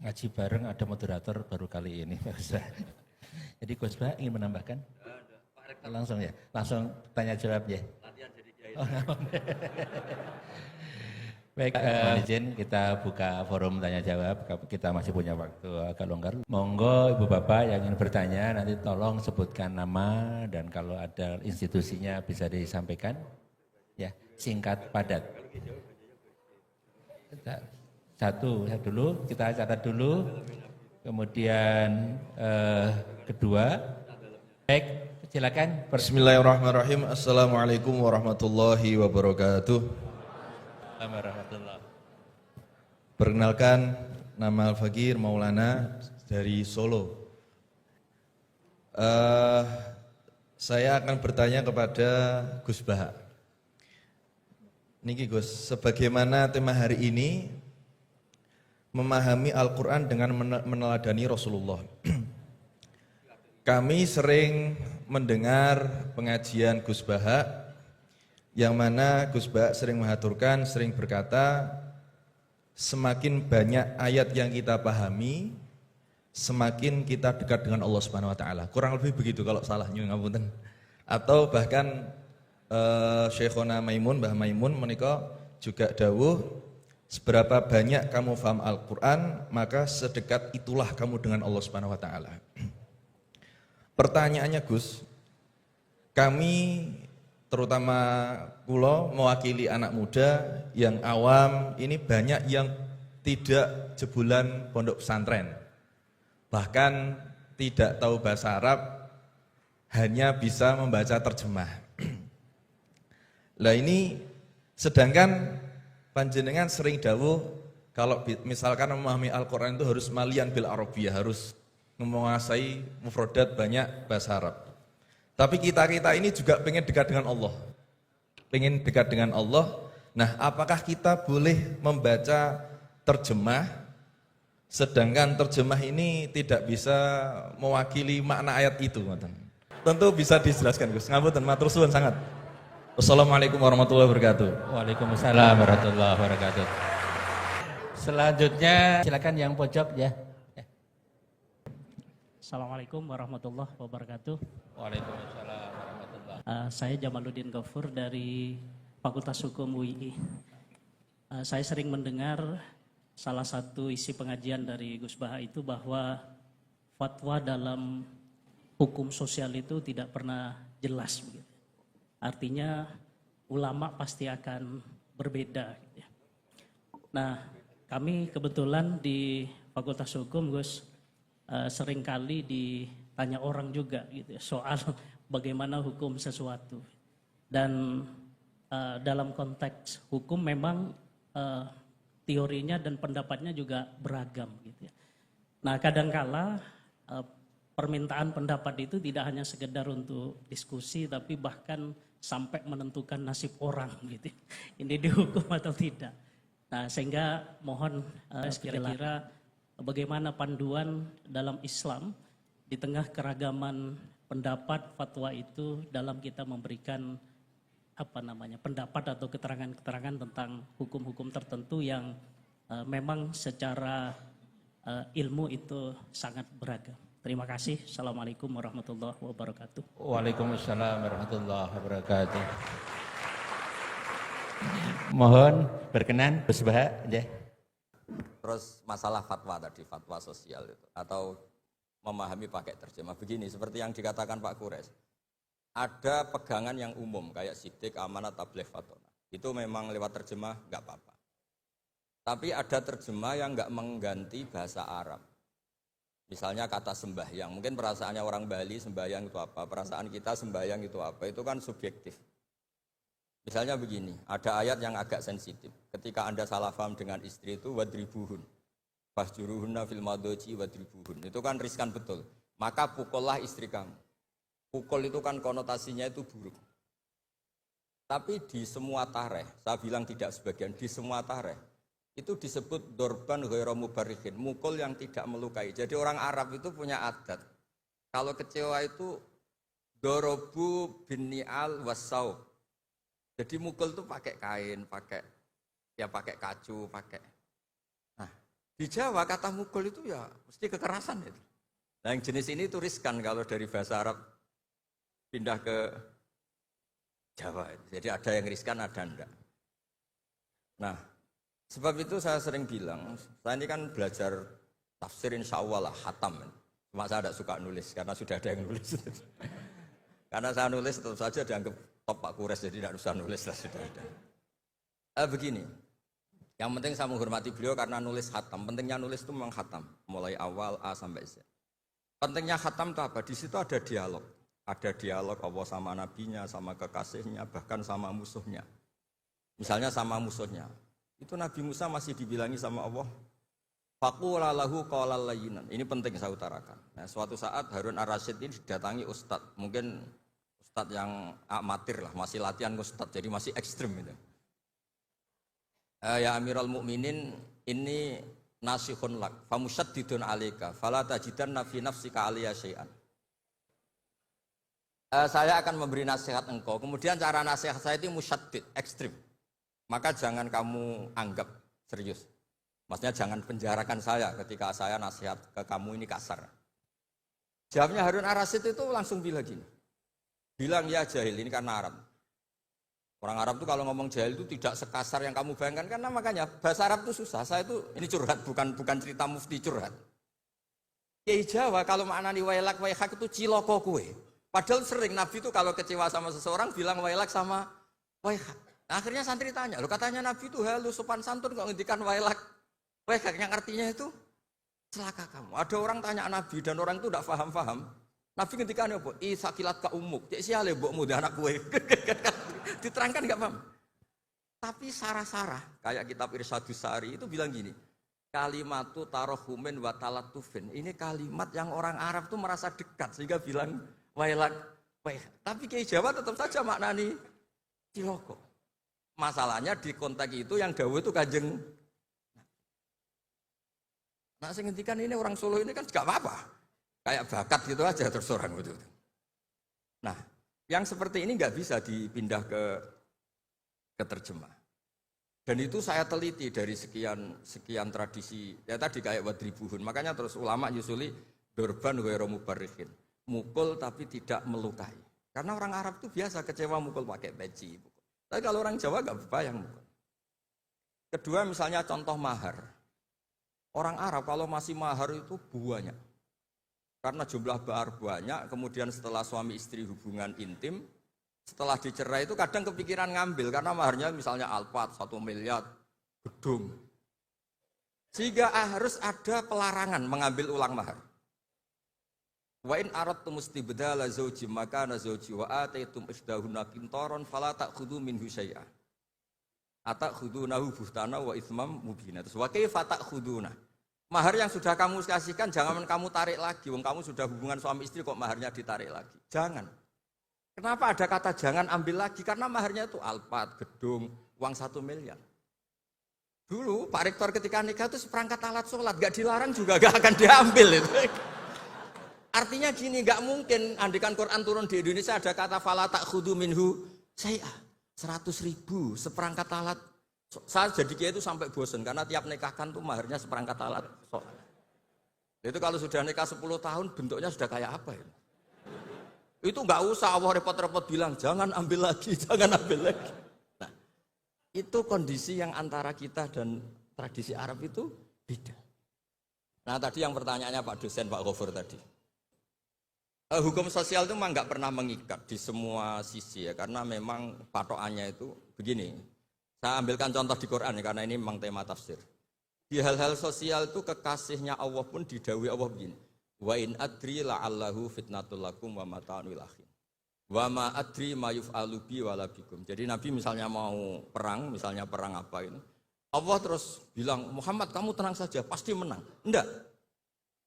ngaji bareng ada moderator baru kali ini. Jadi Gus Bah ingin menambahkan? Langsung ya, langsung tanya jawab ya. Latihan jadi kiai. Baik, izin kita buka forum tanya jawab. Kita masih punya waktu agak longgar. Monggo ibu bapak yang ingin bertanya nanti tolong sebutkan nama dan kalau ada institusinya bisa disampaikan. Ya, singkat padat. Satu dulu, kita catat dulu. Kemudian kedua, baik, silakan. Bismillahirrahmanirrahim. Assalamualaikum warahmatullahi wabarakatuh. Perkenalkan, nama Al-Fakir Maulana dari Solo. Saya akan bertanya kepada Gus Bah. Niki Gus, sebagaimana tema hari ini memahami Al-Quran dengan meneladani Rasulullah. Kami sering mendengar pengajian Gus Bah, yang mana Gus Bah sering mengaturkan, sering berkata, semakin banyak ayat yang kita pahami, semakin kita dekat dengan Allah Subhanahu Wa Taala. Kurang lebih begitu kalau salah nyuwun ngapunten. Atau bahkan Syekhona Maimun, Mbah Maimun menika juga dawuh, seberapa banyak kamu paham Al-Quran, maka sedekat itulah kamu dengan Allah Subhanahu Wa Taala. Pertanyaannya Gus, kami terutama kula mewakili anak muda yang awam, ini banyak yang tidak jebolan pondok pesantren, bahkan tidak tahu bahasa Arab, hanya bisa membaca terjemah. Lah ini sedangkan panjenengan sering dawuh kalau misalkan memahami Al-Quran itu harus malian bil Arabiyah, harus menguasai mufradat banyak bahasa Arab. Tapi kita ini juga pengen dekat dengan Allah. Pengen dekat dengan Allah. Nah, apakah kita boleh membaca terjemah, sedangkan terjemah ini tidak bisa mewakili makna ayat itu? Tentu bisa dijelaskan Gus. Ngapunten, matur suwun sangat. Wassalamualaikum warahmatullahi wabarakatuh. Waalaikumsalam warahmatullahi wabarakatuh. Selanjutnya silakan yang pojok ya. Assalamualaikum warahmatullahi wabarakatuh. Waalaikumsalam warahmatullahi. Saya Jamaluddin Ghafur dari Fakultas Hukum UII. Saya sering mendengar salah satu isi pengajian dari Gus Bah itu bahwa fatwa dalam hukum sosial itu tidak pernah jelas. Artinya ulama pasti akan berbeda. Nah, kami kebetulan di Fakultas Hukum Gus, seringkali ditanya orang juga gitu ya, soal bagaimana hukum sesuatu. Dan dalam konteks hukum memang teorinya dan pendapatnya juga beragam gitu ya. Nah, kadangkala permintaan pendapat itu tidak hanya sekedar untuk diskusi, tapi bahkan sampai menentukan nasib orang gitu. Ini dihukum atau tidak. Nah, sehingga mohon kira-kira bagaimana panduan dalam Islam di tengah keragaman pendapat fatwa itu dalam kita memberikan pendapat atau keterangan-keterangan tentang hukum-hukum tertentu yang memang secara ilmu itu sangat beragam. Terima kasih. Assalamualaikum warahmatullahi wabarakatuh. Waalaikumsalam warahmatullahi wabarakatuh. Mohon berkenan Gus Bah ya. Terus masalah fatwa tadi, fatwa sosial itu, atau memahami pakai terjemah. Begini, seperti yang dikatakan Pak Kures, ada pegangan yang umum, kayak sidik, amanat, tabligh, fatona. Itu memang lewat terjemah, nggak apa-apa. Tapi ada terjemah yang nggak mengganti bahasa Arab. Misalnya kata sembahyang, mungkin perasaannya orang Bali sembahyang itu apa, perasaan kita sembahyang itu apa, itu kan subjektif. Misalnya begini, ada ayat yang agak sensitif. Ketika Anda salah paham dengan istri itu wadribuhun. Fahjuruhunna fil madhaji wadribuhun. Itu kan riskan betul. Maka pukullah istri kamu. Pukul itu kan konotasinya itu buruk. Tapi di semua tareh, saya bilang tidak sebagian, di semua tareh itu disebut dorban ghairu mubarrihin, mukul yang tidak melukai. Jadi orang Arab itu punya adat. Kalau kecewa itu dorobu bin ni'al wassaub. Jadi mukul itu pakai kain, pakai kacu, pakai. Nah, Di Jawa kata mukul itu ya mesti kekerasan itu. Nah yang jenis ini itu riskan kalau dari bahasa Arab pindah ke Jawa. Jadi ada yang riskan, ada enggak. Nah, sebab itu saya sering bilang, saya ini kan belajar tafsir insya Allah lah, khatam. Cuma saya tidak suka nulis, karena sudah ada yang nulis. Karena saya nulis tetap saja dianggap top Pak Kures, jadi tidak usah nulis lah, sudah ada. Begini, yang penting saya menghormati beliau karena nulis khatam. Pentingnya nulis itu memang khatam, mulai awal A sampai Z. Pentingnya khatam itu apa? Di situ ada dialog. Ada dialog Allah sama nabinya, sama kekasihnya, bahkan sama musuhnya. Misalnya sama musuhnya. Itu Nabi Musa masih dibilangi sama Allah, faqula lahu qawlan layyinan. Ini penting saya utarakan. Nah, suatu saat Harun Ar-Rasyid ini didatangi ustadz, mungkin ustadz yang amatir lah, masih latihan ustadz, jadi masih ekstrim itu. Ya Amirul Mukminin, ini nasihun lak, famusyaddidun alaika, fala tajidanna fi nafsika aliyya syai'an. Saya akan memberi nasihat engkau, kemudian cara nasihat saya itu musyaddid, ekstrim. Maka jangan kamu anggap serius. Maksudnya jangan penjarakan saya ketika saya nasihat ke kamu ini kasar. Jawabnya Harun Ar-Rasyid itu langsung bilang gini. Bilang ya jahil, ini karena Arab. Orang Arab itu kalau ngomong jahil itu tidak sekasar yang kamu bayangkan. Karena makanya bahasa Arab itu susah. Saya itu, ini curhat, bukan cerita mufti curhat. Kiai Jawa kalau maknani wailak waihak itu ciloko kue. Padahal sering Nabi itu kalau kecewa sama seseorang bilang wailak sama waihak. Nah, akhirnya santri tanya, lo katanya Nabi itu halus sopan santun kok ngendikan wailak waihak, yang artinya itu celaka kamu. Ada orang tanya Nabi dan orang itu tidak paham-paham. Nabi ngendikan apa? Sakilat ka umuk. Cek siale mbokmu dan anak kue. Diterangkan enggak paham. Tapi sarah-sarah kayak kitab Irsyadus Sari itu bilang gini. Kalimatu tarohumin wa talatufin. Ini kalimat yang orang Arab tuh merasa dekat sehingga bilang wailak waihak. Tapi Kiai Jawa tetap saja maknani ciloko. Masalahnya di konteks itu yang dawuh itu Kanjeng. Nah, saya ngendikan ini orang Solo ini kan enggak apa-apa. Kayak bakat gitu aja terus orang gitu. Nah, yang seperti ini enggak bisa dipindah ke terjemah. Dan itu saya teliti dari sekian tradisi. Ya tadi kayak wadribuhun. Makanya terus ulama nyusuli dorban ghairu mubarrihin. Mukul tapi tidak melukai. Karena orang Arab itu biasa kecewa mukul pakai peci. Tapi kalau orang Jawa enggak berbayang mukul. Kedua misalnya contoh mahar. Orang Arab kalau masih mahar itu banyak. Karena jumlah mahar banyak, kemudian setelah suami istri hubungan intim, setelah dicerai itu kadang kepikiran ngambil, karena maharnya misalnya Alphard, 1 miliar, gedung. Sehingga harus ada pelarangan mengambil ulang mahar. Wa in aradtum istibdala zawji makana zawji wa ataitum isdahunna qintaran fala ta'khudhu minhu syai'a. Atakhudunahu buhtana wa itsmam mubina. Terus wa kaifa ta'khuduna? Mahar yang sudah kamu kasihkan jangan kamu tarik lagi. Wong kamu sudah hubungan suami istri kok maharnya ditarik lagi. Jangan. Kenapa ada kata jangan ambil lagi? Karena maharnya itu Alphard, gedung, uang 1 miliar. Dulu Pak Rektor ketika nikah itu seperangkat alat sholat, gak dilarang juga gak akan diambil itu. Artinya gini, gak mungkin andikan Quran turun di Indonesia ada kata fala ta'khudhu minhu syai'a. 100.000 seperangkat alat. Saya jadi kiai itu sampai bosan karena tiap nikahkan tuh maharnya seperangkat alat sholat. Itu kalau sudah nikah 10 tahun bentuknya sudah kayak apa ya? Itu nggak usah Allah repot-repot bilang jangan ambil lagi, jangan ambil lagi. Nah, itu kondisi yang antara kita dan tradisi Arab itu beda. Nah tadi yang pertanyaannya Pak dosen Pak Ghafur tadi. Hukum sosial itu memang nggak pernah mengikat di semua sisi ya, karena memang patokannya itu begini. Saya ambilkan contoh di Quran ya, karena ini memang tema tafsir. Di hal-hal sosial itu kekasihnya Allah pun didhawuhi Allah begini. Wa in adri la'allahu fitnatul lakum wa mata'un ila akhir. Wa ma adri ma yuf'alu bi wala bikum. Jadi Nabi misalnya mau perang, misalnya perang apa ini. Allah terus bilang, "Muhammad kamu tenang saja, pasti menang." Enggak.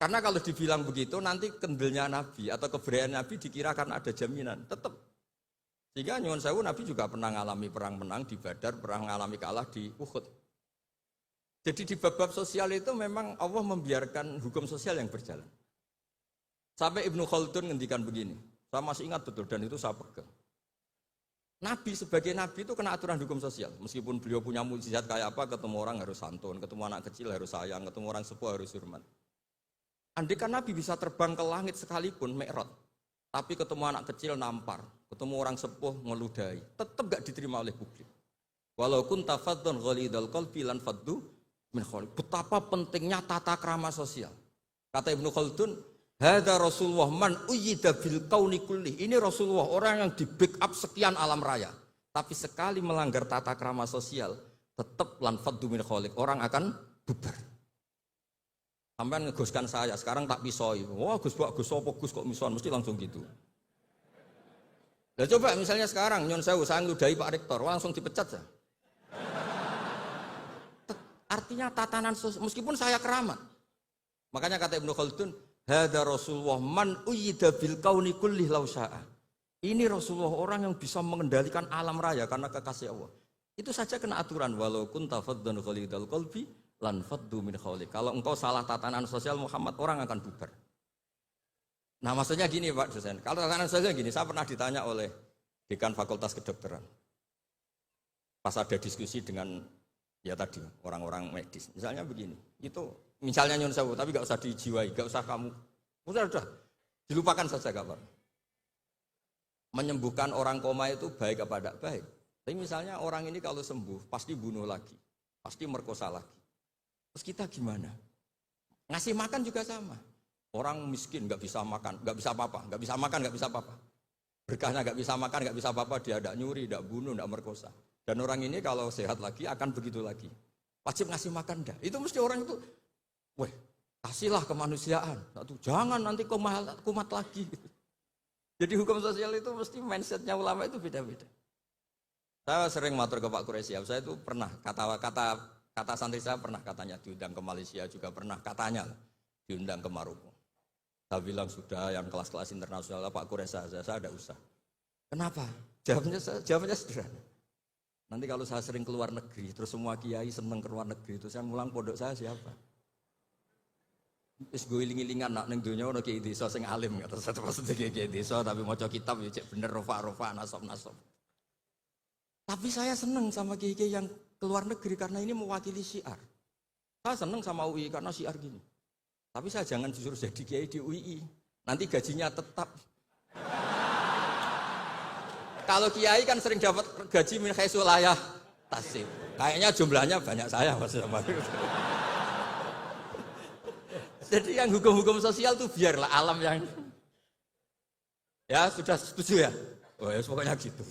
Karena kalau dibilang begitu nanti kendilnya Nabi atau keberanian Nabi dikira karena ada jaminan. Tetap. Sehingga nyuwun sewu Nabi juga pernah mengalami perang menang di Badar, pernah mengalami kalah di Uhud. Jadi di bab-bab sosial itu memang Allah membiarkan hukum sosial yang berjalan. Sampai Ibnu Khaldun ngendikan begini, saya masih ingat betul dan itu saya pegang. Nabi sebagai nabi itu kena aturan hukum sosial. Meskipun beliau punya mukjizat kayak apa, ketemu orang harus santun, ketemu anak kecil harus sayang, ketemu orang sepuh harus hormat. Andai kan Nabi bisa terbang ke langit sekalipun Mi'raj, tapi ketemu anak kecil nampar, ketemu orang sepuh ngeludahi, tetap gak diterima oleh publik. Walau kunta faddan ghalidhal qalbi lan faddu min khawli. Betapa pentingnya tata krama sosial. Kata Ibnu Khaldun, hadza Rasulullah man uyyida bil kauni kulli. Ini Rasulullah orang yang di backup sekian alam raya. Tapi sekali melanggar tata krama sosial, tetap lan faddu min khawli. Orang akan bubar. Sampai ngegoskan saya, sekarang tak pisoi. Wah Gus apa Gus kok mison, mesti langsung gitu. Nah coba misalnya sekarang, nyon sewu, saya ngeludahi Pak Rektor, langsung dipecat ya. Artinya tatanan sosial, meskipun saya keramat. Makanya kata Ibnu Khaldun, hadza Rasulullah man uyyida bil kauni kulli law syaa. Ini Rasulullah orang yang bisa mengendalikan alam raya karena kekasih Allah. Itu saja kena aturan, walau kunta faddan ghalidhal qalbi lan faddu min khawlik. Kalau engkau salah tatanan sosial Muhammad, orang akan bubar. Nah maksudnya gini Pak dosen, kalau tatanan sosial gini, saya pernah ditanya oleh dekan Fakultas Kedokteran. Pas ada diskusi dengan ya tadi orang-orang medis, misalnya begini, itu misalnya nyun sewu, tapi gak usah dijiwai, gak usah kamu, udah, dilupakan saja gak apa. Menyembuhkan orang koma itu baik apa tidak baik. Tapi misalnya orang ini kalau sembuh, pasti bunuh lagi, pasti merkosa lagi. Terus kita gimana? Ngasih makan juga sama. Orang miskin nggak bisa makan, nggak bisa apa-apa, nggak bisa makan, nggak bisa apa-apa. Berkahnya nggak bisa makan, nggak bisa apa-apa, dia tidak nyuri, tidak bunuh, tidak merkosa. Dan orang ini kalau sehat lagi akan begitu lagi. Wajib ngasih makan dah. Itu mesti orang itu, weh, kasihlah kemanusiaan. Jangan nanti kumat lagi. Jadi hukum sosial itu mesti mindsetnya ulama itu beda-beda. Saya sering matur ke Pak Quraisy, saya itu pernah kata santri saya pernah katanya diundang ke Malaysia juga pernah katanya diundang ke Maroko. Saya bilang sudah yang kelas-kelas internasional Pak Quraisy saya ada usah. Kenapa? Jawabnya sederhana. Nanti kalau saya sering keluar negeri, terus semua kiai seneng keluar negeri, terus saya mulang pondok saya siapa? Wis gue iling-ilingan nak ning donya ono kiai desa sing alim kata saya maksudnya kiai desa tapi maca kitab ya cek bener rofa nasab. Tapi saya seneng sama kiai-kiai yang keluar negeri karena ini mewakili syiar. Saya seneng sama UI karena syiar gini. Tapi saya jangan disuruh jadi kiai di UI. Nanti gajinya tetap. Kalau kiai kan sering dapat gaji min khaisul layah tasib. Kayaknya jumlahnya banyak saya maksudnya. Jadi yang hukum-hukum sosial tuh biarlah alam yang ya sudah setuju ya. Oh ya pokoknya gitu.